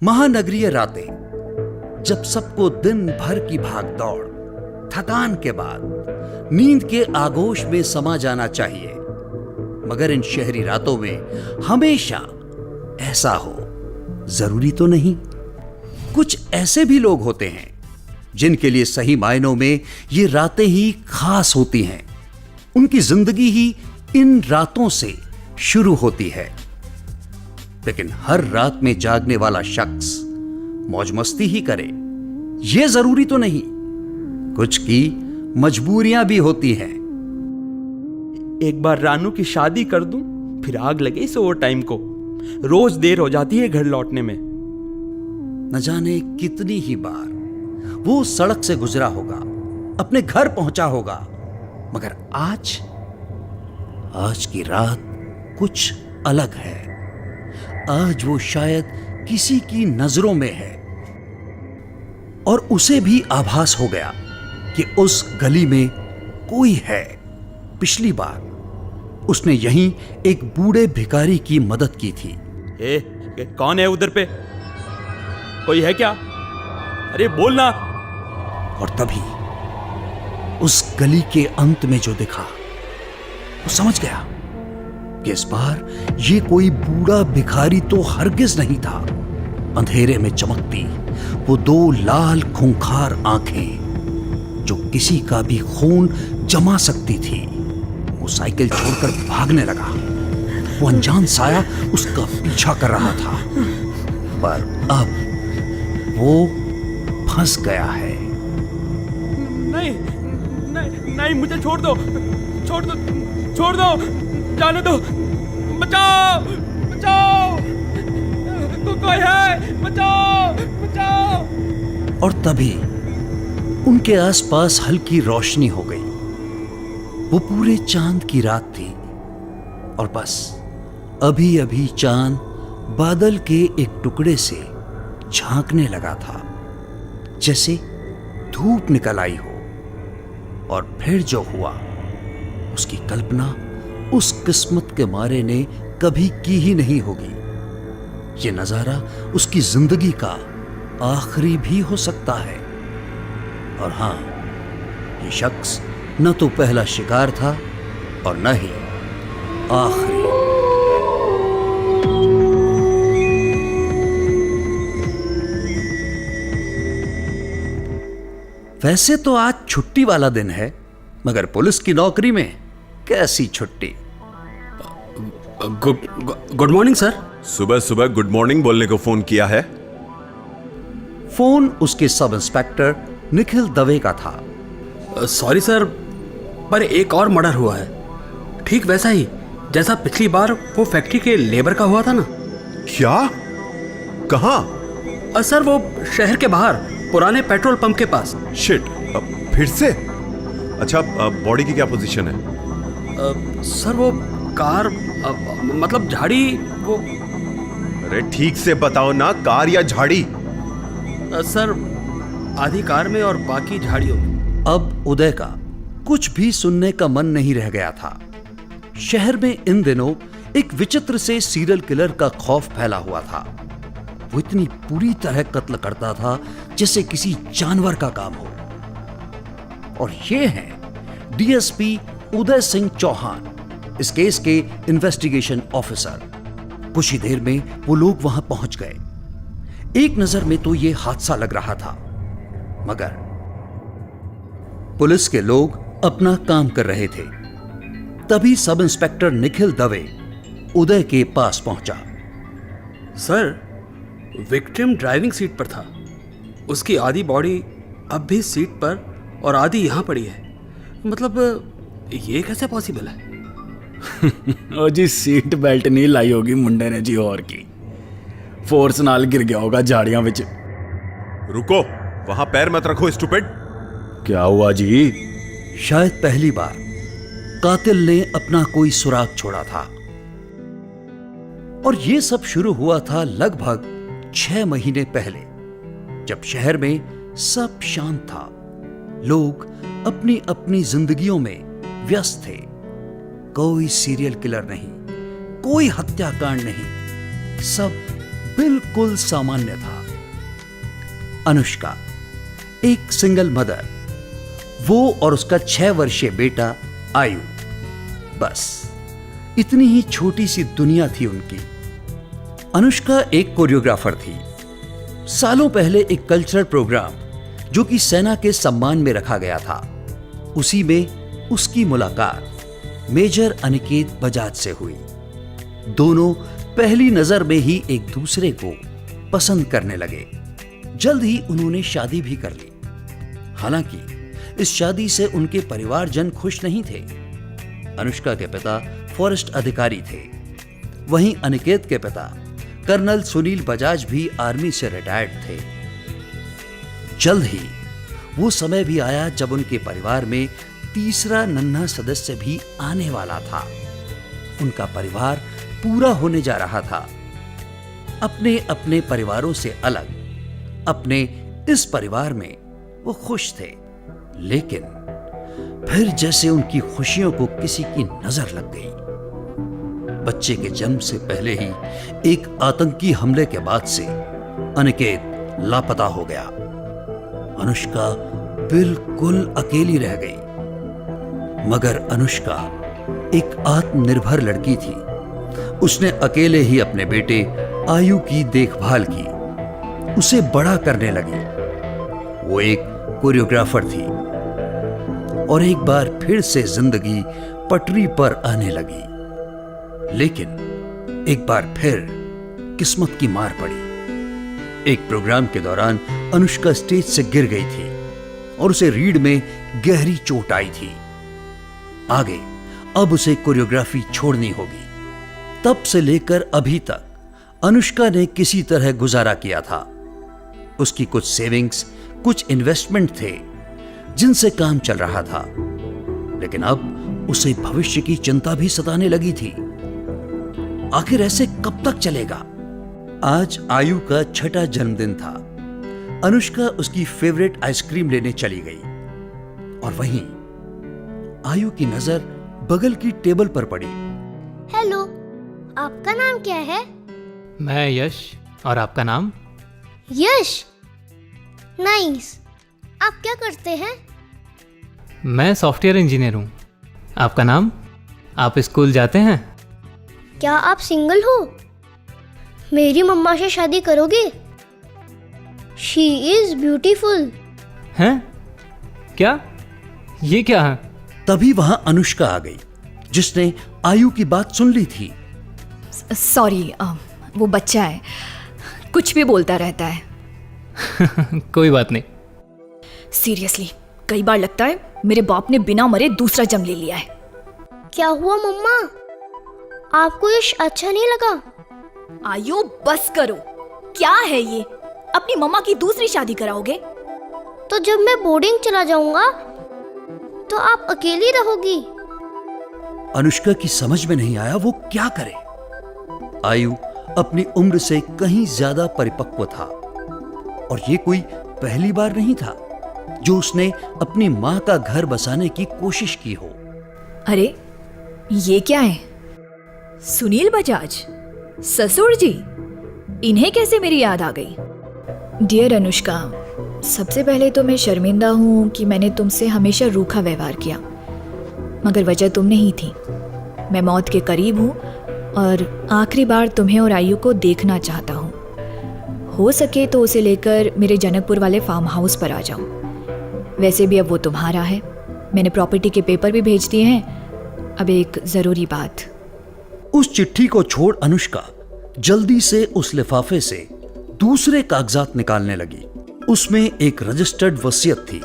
महानगरीय रातें, जब सबको दिन भर की भाग दौड़, थकान के बाद नींद के आगोश में समा जाना चाहिए, मगर इन शहरी रातों में हमेशा ऐसा हो जरूरी तो नहीं। कुछ ऐसे भी लोग होते हैं जिनके लिए सही मायनों में ये रातें ही खास होती हैं। उनकी जिंदगी ही इन रातों से शुरू होती है। लेकिन हर रात में जागने वाला शख्स मौज मस्ती ही करे, यह जरूरी तो नहीं। कुछ की मजबूरियां भी होती हैं। एक बार रानू की शादी कर दूं, फिर आग लगे इस ओवर टाइम को। रोज देर हो जाती है घर लौटने में। न जाने कितनी ही बार वो सड़क से गुजरा होगा, अपने घर पहुंचा होगा, मगर आज की रात कुछ अलग है। आज वो शायद किसी की नजरों में है और उसे भी आभास हो गया कि उस गली में कोई है। पिछली बार उसने यहीं एक बूढ़े भिखारी की मदद की थी। कौन है उधर पे? कोई है क्या? अरे बोलना। और तभी उस गली के अंत में जो दिखा, वो समझ गया कि इस बार ये कोई बूढ़ा भिखारी तो हरगिज नहीं था। अंधेरे में चमकती वो दो लाल खूंखार आंखें जो किसी का भी खून जमा सकती थी। वो साइकिल छोड़कर भागने लगा। वो अनजान साया उसका पीछा कर रहा था, पर अब वो फंस गया है। नहीं नहीं नहीं, मुझे छोड़ दो, छोड़ दो, छोड़ दो, जाने दो। बचाओ बचाओ, कोई है, बचाओ बचाओ। और तभी उनके आसपास हल्की रोशनी हो गई। वो पूरे चांद की रात थी और बस अभी अभी चांद बादल के एक टुकड़े से झांकने लगा था, जैसे धूप निकल आई हो। और फिर जो हुआ, उसकी कल्पना उस किस्मत के मारे ने कभी की ही नहीं होगी। ये नजारा उसकी जिंदगी का आखिरी भी हो सकता है। और हां, ये शख्स न तो पहला शिकार था और न ही आखिरी। वैसे तो आज छुट्टी वाला दिन है, मगर पुलिस की नौकरी में कैसी छुट्टी। Good morning sir. सुबह सुबह गुड मॉर्निंग बोलने को फोन किया है? फोन उसके सब इंस्पेक्टर निखिल दवे का था। सॉरी सर, पर एक और मर्डर हुआ है, ठीक वैसा ही जैसा पिछली बार वो फैक्ट्री के लेबर का हुआ था ना। क्या? कहाँ? सर वो शहर के बाहर पुराने पेट्रोल पंप के पास। शिट, फिर से? अच्छा, बॉडी की क्या पोजीशन है? सर वो कार, मतलब झाड़ी वो। अरे ठीक से बताओ ना, कार या झाड़ी? सर आधी कार में और बाकी झाड़ियों में। अब उदय का कुछ भी सुनने का मन नहीं रह गया था। शहर में इन दिनों एक विचित्र से सीरियल किलर का खौफ फैला हुआ था। वो इतनी पूरी तरह कत्ल करता था जैसे किसी जानवर का काम हो। और ये हैं डीएसपी उदय सिंह चौहान, इस केस के इन्वेस्टिगेशन ऑफिसर। कुछ ही देर में वो लोग वहां पहुंच गए। एक नजर में तो ये हादसा लग रहा था, मगर पुलिस के लोग अपना काम कर रहे थे। तभी सब इंस्पेक्टर निखिल दवे उदय के पास पहुंचा। सर विक्टिम ड्राइविंग सीट पर था। उसकी आधी बॉडी अब भी सीट पर और आधी यहां पड़ी है। मतलब ये कैसे पॉसिबल है? ओ जी, सीट बेल्ट नहीं लाई होगी मुंडे ने जी, और की फोर्स नाल गिर गया होगा झाड़ियां विच। रुको, वहां पैर मत रखो स्टूपिड। क्या हुआ जी? शायद पहली बार कातिल ने अपना कोई सुराग छोड़ा था। और यह सब शुरू हुआ था लगभग 6 महीने पहले, जब शहर में सब शांत था। लोग अपनी अपनी जिंदगियों में व्यस्त थे। कोई सीरियल किलर नहीं, कोई हत्याकांड नहीं, सब बिल्कुल सामान्य था। अनुष्का एक सिंगल मदर, वो और उसका 6 वर्षीय बेटा आयु, बस इतनी ही छोटी सी दुनिया थी उनकी। अनुष्का एक कोरियोग्राफर थी। सालों पहले एक कल्चरल प्रोग्राम जो कि सेना के सम्मान में रखा गया था, उसी में उसकी मुलाकात मेजर अनिकेत बजाज से हुई। दोनों पहली नजर में ही एक दूसरे को पसंद करने लगे। जल्द ही उन्होंने शादी भी कर ली। हालांकि इस शादी से उनके परिवारजन खुश नहीं थे। अनुष्का के पिता फॉरेस्ट अधिकारी थे, वहीं अनिकेत के पिता कर्नल सुनील बजाज भी आर्मी से रिटायर्ड थे। जल्द ही वो समय भी आया जब उनके परिवार में तीसरा नन्हा सदस्य भी आने वाला था। उनका परिवार पूरा होने जा रहा था। अपने अपने परिवारों से अलग अपने इस परिवार में वो खुश थे, लेकिन फिर जैसे उनकी खुशियों को किसी की नजर लग गई। बच्चे के जन्म से पहले ही एक आतंकी हमले के बाद से अनिकेत लापता हो गया। अनुष्का बिल्कुल अकेली रह गई। मगर अनुष्का एक आत्मनिर्भर लड़की थी। उसने अकेले ही अपने बेटे आयु की देखभाल की, उसे बड़ा करने लगी। वो एक कोरियोग्राफर थी और एक बार फिर से जिंदगी पटरी पर आने लगी। लेकिन एक बार फिर किस्मत की मार पड़ी। एक प्रोग्राम के दौरान अनुष्का स्टेज से गिर गई थी और उसे रीढ़ में गहरी चोट आई थी। आगे अब उसे कोरियोग्राफी छोड़नी होगी। तब से लेकर अभी तक अनुष्का ने किसी तरह गुजारा किया था। उसकी कुछ सेविंग्स, कुछ इन्वेस्टमेंट थे जिनसे काम चल रहा था, लेकिन अब उसे भविष्य की चिंता भी सताने लगी थी। आखिर ऐसे कब तक चलेगा? आज आयु का 6ठा जन्मदिन था। अनुष्का उसकी फेवरेट आइसक्रीम लेने चली गई और वहीं आयु की नजर बगल की टेबल पर पड़ी। हेलो, आपका नाम क्या है? मैं यश। और आपका नाम? यश। नाइस। आप क्या करते हैं? मैं सॉफ्टवेयर इंजीनियर हूँ। आपका नाम? आप स्कूल जाते हैं? क्या आप सिंगल हो? मेरी मम्मा से शादी करोगे? She is beautiful. हैं? क्या? ये क्या है? तभी वहां अनुष्का आ गई, जिसने आयु की बात सुन ली थी। सॉरी, वो बच्चा है, कुछ भी बोलता रहता है। कोई बात नहीं। सीरियसली, कई बार लगता है मेरे बाप ने बिना मरे दूसरा जन्म ले लिया है। क्या हुआ मम्मा? आपको यश अच्छा नहीं लगा? आयु, बस करो। क्या है ये? अपनी मम्मा की दूसरी शादी कराओगे? तो जब मैं बोर्डिंग चला जाऊंगा तो आप अकेली रहोगी। अनुष्का की समझ में नहीं आया वो क्या करे। आयु अपनी उम्र से कहीं ज्यादा परिपक्व था और ये कोई पहली बार नहीं था जो उसने अपनी मां का घर बसाने की कोशिश की हो। अरे, ये क्या है? सुनील बजाज, ससुर जी, इन्हें कैसे मेरी याद आ गई? डियर अनुष्का, सबसे पहले तो मैं शर्मिंदा हूँ कि मैंने तुमसे हमेशा रूखा व्यवहार किया, मगर वजह तुम नहीं थी। मैं मौत के करीब हूँ और आखिरी बार तुम्हें और आयु को देखना चाहता हूँ। हो सके तो उसे लेकर मेरे जनकपुर वाले फार्म हाउस पर आ जाओ। वैसे भी अब वो तुम्हारा है। मैंने प्रॉपर्टी के पेपर भी भेज दिए हैं। अब एक ज़रूरी बात। उस चिट्ठी को छोड़ अनुष्का जल्दी से उस लिफाफे से दूसरे कागजात निकालने लगी। उसमें एक रजिस्टर्ड वसीयत थी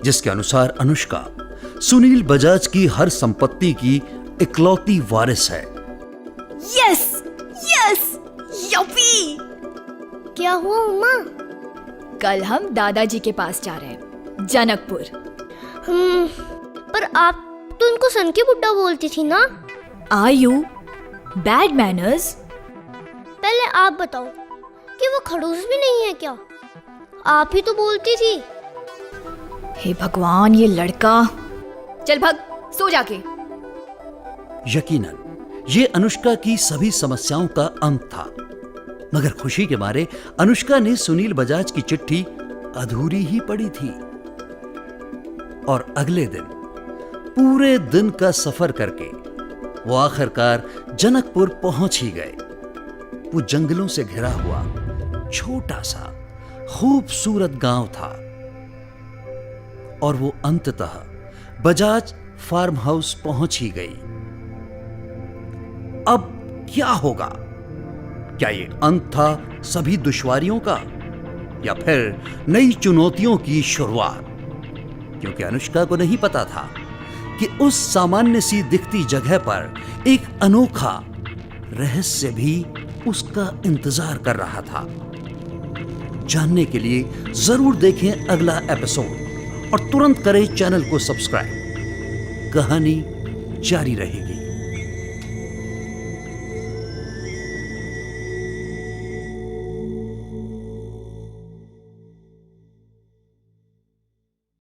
जिसके अनुसार अनुष्का सुनील बजाज की हर संपत्ति की इकलौती वारिस है। Yes, yes, Yuppie! क्या हुआ मम्मा? कल हम दादाजी के पास जा रहे हैं, जनकपुर। पर आप तो उनको सन की बुड्ढा बोलती थी ना? आयु, बैड मैनर्स। पहले आप बताओ कि वो खड़ूस भी नहीं है क्या? आप ही तो बोलती थी। हे भगवान, ये लड़का। चल भाग, सो जाके। यकीनन ये अनुष्का की सभी समस्याओं का अंत था। मगर खुशी के मारे अनुष्का ने सुनील बजाज की चिट्ठी अधूरी ही पड़ी थी। और अगले दिन पूरे दिन का सफर करके वो आखिरकार जनकपुर पहुंच ही गए। वो जंगलों से घिरा हुआ छोटा सा खूबसूरत गांव था और वो अंततः बजाज फार्म हाउस पहुंच ही गई। अब क्या होगा? क्या ये अंत था सभी दुश्वारियों का या फिर नई चुनौतियों की शुरुआत? क्योंकि अनुष्का को नहीं पता था कि उस सामान्य सी दिखती जगह पर एक अनोखा रहस्य भी उसका इंतजार कर रहा था। जानने के लिए जरूर देखें अगला एपिसोड और तुरंत करें चैनल को सब्सक्राइब। कहानी जारी रहेगी।